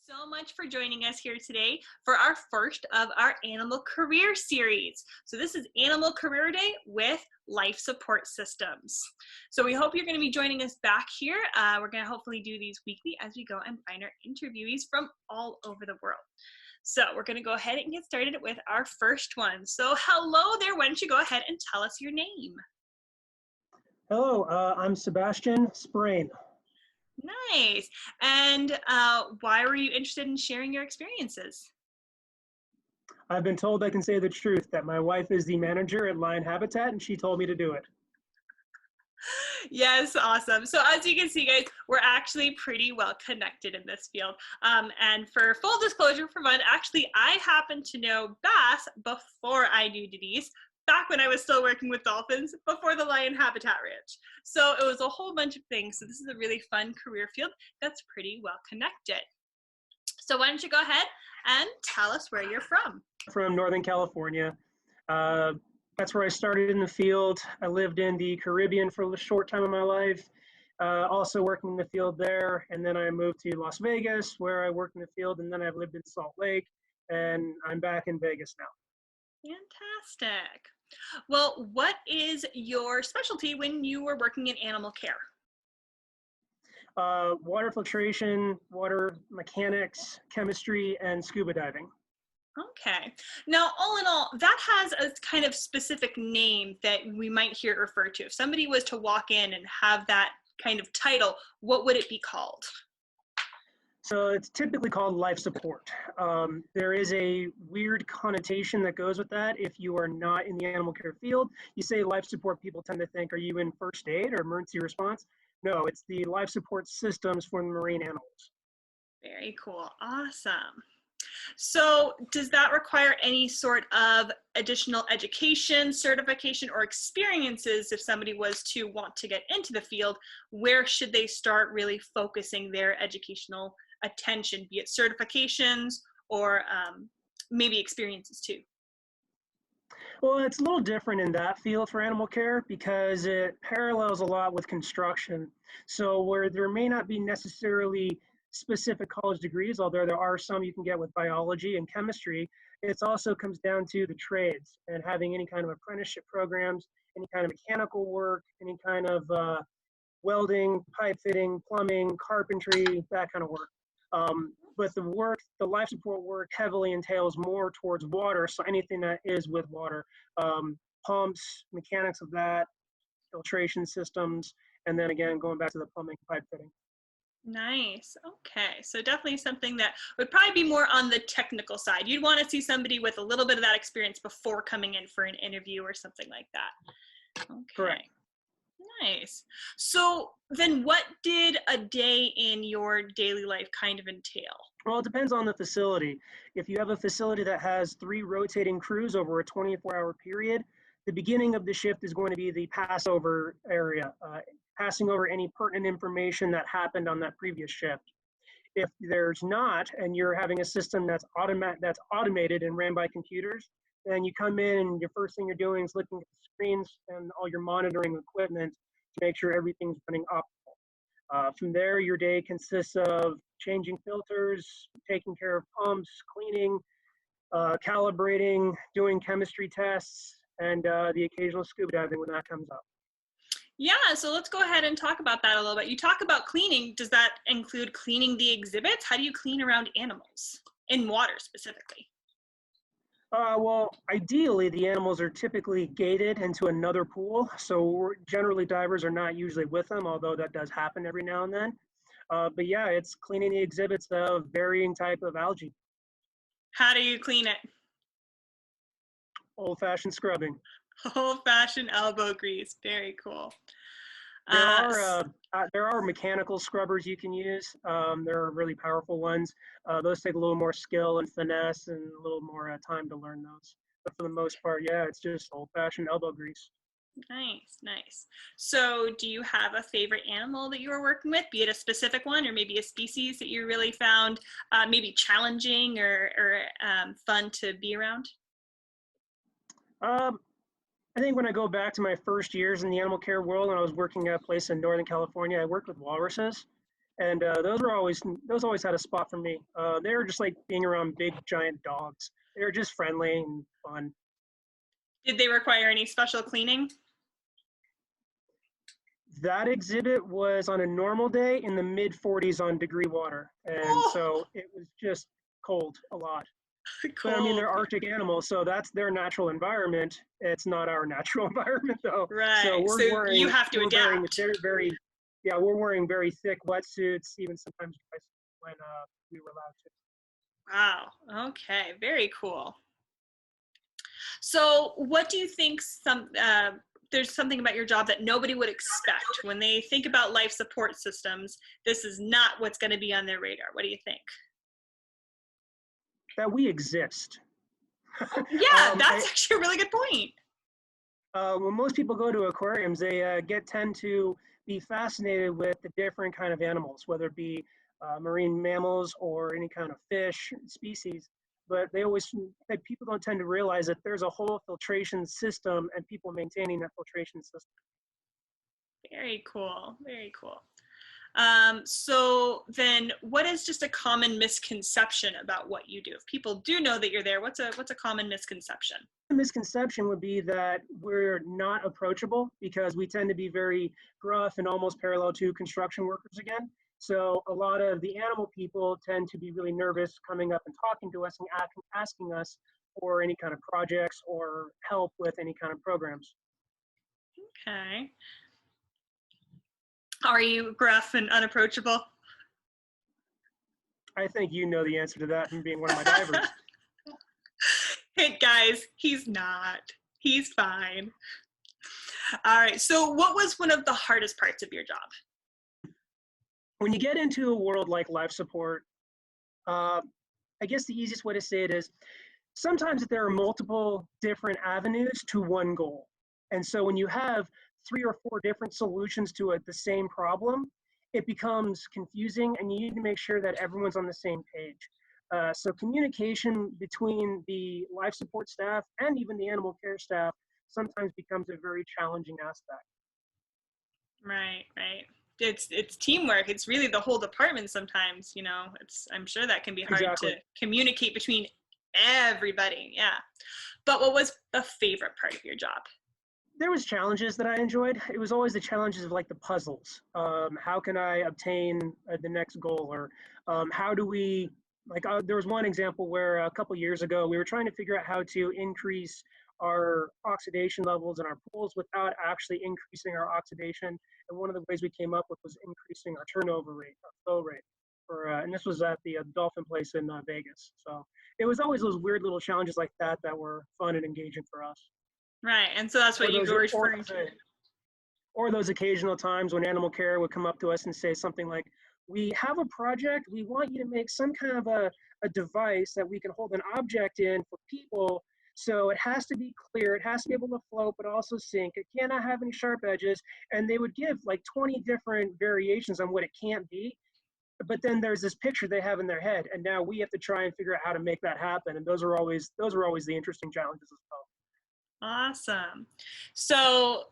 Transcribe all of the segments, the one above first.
so much for joining us here today for our first of our animal career series. So this is Animal Career Day with life support systems. So we hope you're going to be joining us back here. We're going to hopefully do these weekly as we go and find our interviewees from all over the world. So we're going to go ahead and get started with our first one. So hello there. Why don't you go ahead and tell us your name? Hello, I'm Sebastian Sprain. Nice. And why were you interested in sharing your experiences? I've been told I can say the truth, that my wife is the manager at Lion Habitat and she told me to do it. Yes, awesome. So as you can see, guys, we're actually pretty well connected in this field. And for full disclosure for fun, actually, I happen to know bass before I knew Denise, back when I was still working with dolphins before the Lion Habitat Ranch. So it was a whole bunch of things. So this is a really fun career field that's pretty well connected. So why don't you go ahead and tell us where you're from? From Northern California. That's where I started in the field. I lived in the Caribbean for a short time of my life, also working in the field there. And then I moved to Las Vegas where I worked in the field, and then I've lived in Salt Lake, and I'm back in Vegas now. Fantastic. Well, what is your specialty when you were working in animal care? Water filtration, water mechanics, chemistry, and scuba diving. Okay. Now, all in all, that has a kind of specific name that we might hear it referred to. If somebody was to walk in and have that kind of title, what would it be called? So it's typically called life support. There is a weird connotation that goes with that. If you are not in the animal care field, you say life support, people tend to think, are you in first aid or emergency response? No, it's the life support systems for the marine animals. Very cool. Awesome. So does that require any sort of additional education, certification, or experiences if somebody was to want to get into the field? Where should they start really focusing their educational attention, be it certifications or maybe experiences too? Well, it's a little different in that field for animal care because it parallels a lot with construction. So where there may not be necessarily specific college degrees, although there are some you can get with biology and chemistry, it also comes down to the trades and having any kind of apprenticeship programs, any kind of mechanical work, any kind of welding, pipe fitting, plumbing, carpentry, that kind of work. But the life support work heavily entails more towards water. So anything that is with water, pumps, mechanics of that, filtration systems, and then again, going back to the plumbing, pipe fitting. Nice. Okay. So definitely something that would probably be more on the technical side. You'd want to see somebody with a little bit of that experience before coming in for an interview or something like that. Okay. Correct. Nice. So then what did a day in your daily life kind of entail? Well, it depends on the facility. If you have a facility that has 3 rotating crews over a 24-hour period, the beginning of the shift is going to be the passover area, passing over any pertinent information that happened on that previous shift. If there's not, and you're having a system that's automated and ran by computers, then you come in and your first thing you're doing is looking at the screens and all your monitoring equipment to make sure everything's running optimal. From there, your day consists of changing filters, taking care of pumps, cleaning, calibrating, doing chemistry tests, and the occasional scuba diving when that comes up. Yeah, so let's go ahead and talk about that a little bit. You talk about cleaning. Does that include cleaning the exhibits? How do you clean around animals in water specifically? Well, ideally, the animals are typically gated into another pool, so generally divers are not usually with them, although that does happen every now and then. But yeah, it's cleaning the exhibits of varying type of algae. How do you clean it? Old-fashioned scrubbing. Old-fashioned elbow grease. Very cool. There are mechanical scrubbers you can use. There are really powerful ones. Those take a little more skill and finesse and a little more time to learn those. But for the most part, yeah, it's just old-fashioned elbow grease. Nice, nice. So do you have a favorite animal that you were working with, be it a specific one or maybe a species that you really found maybe challenging or fun to be around? Um, I think when I go back to my first years in the animal care world and I was working at a place in Northern California, I worked with walruses. And those always had a spot for me. They were just like being around big giant dogs. They were just friendly and fun. Did they require any special cleaning? That exhibit was on a normal day in the mid 40s on degree water, and Oh, so it was just cold a lot. But I mean, cold. they're Arctic animals, so that's their natural environment. It's not our natural environment, though. So Right. So you have to we're wearing adapt. very, yeah, we're wearing very thick wetsuits, even sometimes when we were allowed to. Wow. Okay. Very cool. So, what do you think there's something about your job that nobody would expect when they think about life support systems? This is not what's going to be on their radar. What do you think? That we exist. Yeah, I, that's actually a really good point. when most people go to aquariums, they tend to be fascinated with the different kind of animals, whether it be marine mammals or any kind of fish species. But people don't tend to realize that there's a whole filtration system and people maintaining that filtration system. Very cool. Very cool. So then what is just a common misconception about what you do? If people do know that you're there, what's a common misconception? The misconception would be that we're not approachable because we tend to be very gruff and almost parallel to construction workers again. So a lot of the animal people tend to be really nervous coming up and talking to us and asking us for any kind of projects or help with any kind of programs. Okay. Are you gruff and unapproachable? I think you know the answer to that from being one of my divers. Hey guys, he's not. He's fine. All right. So what was one of the hardest parts of your job? When you get into a world like life support, uh, I guess the easiest way to say it is sometimes there are multiple different avenues to one goal. And so when you have 3 or 4 different solutions to the same problem, it becomes confusing and you need to make sure that everyone's on the same page. So communication between the life support staff and even the animal care staff sometimes becomes a very challenging aspect. Right, right. It's teamwork. It's really the whole department sometimes, you know. I'm sure that can be hard to Exactly. communicate between everybody. Yeah. But what was the favorite part of your job? There was challenges that I enjoyed. It was always the challenges of like the puzzles. How can I obtain the next goal, or how do we like? There was one example where a couple years ago we were trying to figure out how to increase our oxidation levels in our pools without actually increasing our oxidation. And one of the ways we came up with was increasing our turnover rate, our flow rate. And this was at the Dolphin Place in Vegas. So it was always those weird little challenges like that that were fun and engaging for us. Right. And so that's Or what you those, were or referring to. or those occasional times when animal care would come up to us and say something like, we have a project, we want you to make some kind of a device that we can hold an object in for people. So it has to be clear, it has to be able to float, but also sink. It cannot have any sharp edges. And they would give like 20 different variations on what it can't be. But then there's this picture they have in their head. And now we have to try and figure out how to make that happen. And those are always the interesting challenges as well. Awesome. So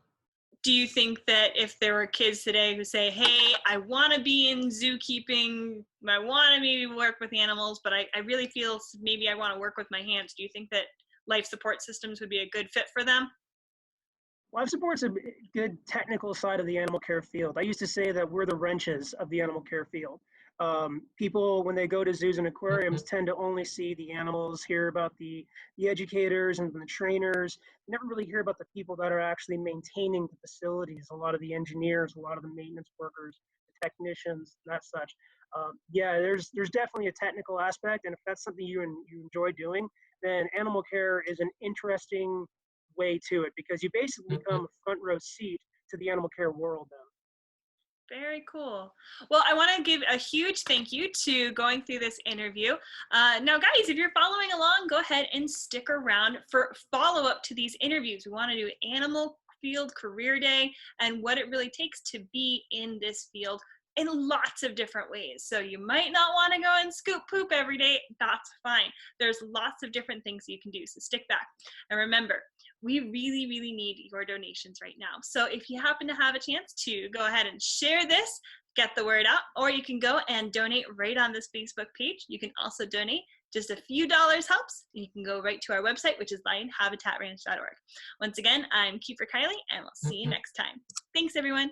do you think that if there were kids today who say, hey, I want to be in zookeeping, I want to maybe work with animals, but I really feel maybe I want to work with my hands, do you think that life support systems would be a good fit for them? Life support's a good technical side of the animal care field. I used to say that we're the wrenches of the animal care field. People, when they go to zoos and aquariums, tend to only see the animals, hear about the educators and the trainers, never really hear about the people that are actually maintaining the facilities, a lot of the engineers, a lot of the maintenance workers, the technicians, and that such. Yeah, there's definitely a technical aspect, and if that's something you enjoy doing, then animal care is an interesting way to it because you basically become a front row seat to the animal care world then. Very cool. Well, I want to give a huge thank you to going through this interview. Now, guys, if you're following along, go ahead and stick around for follow-up to these interviews. We want to do Animal Field Career Day and what it really takes to be in this field in lots of different ways. So you might not want to go and scoop poop every day. That's fine. There's lots of different things you can do. So stick back. And remember, we really, really need your donations right now. So if you happen to have a chance to go ahead and share this, get the word out, or you can go and donate right on this Facebook page. You can also donate. Just a few dollars helps. You can go right to our website, which is lionhabitatranch.org. Once again, I'm Keeper Kylie, and we'll see you next time. Thanks, everyone.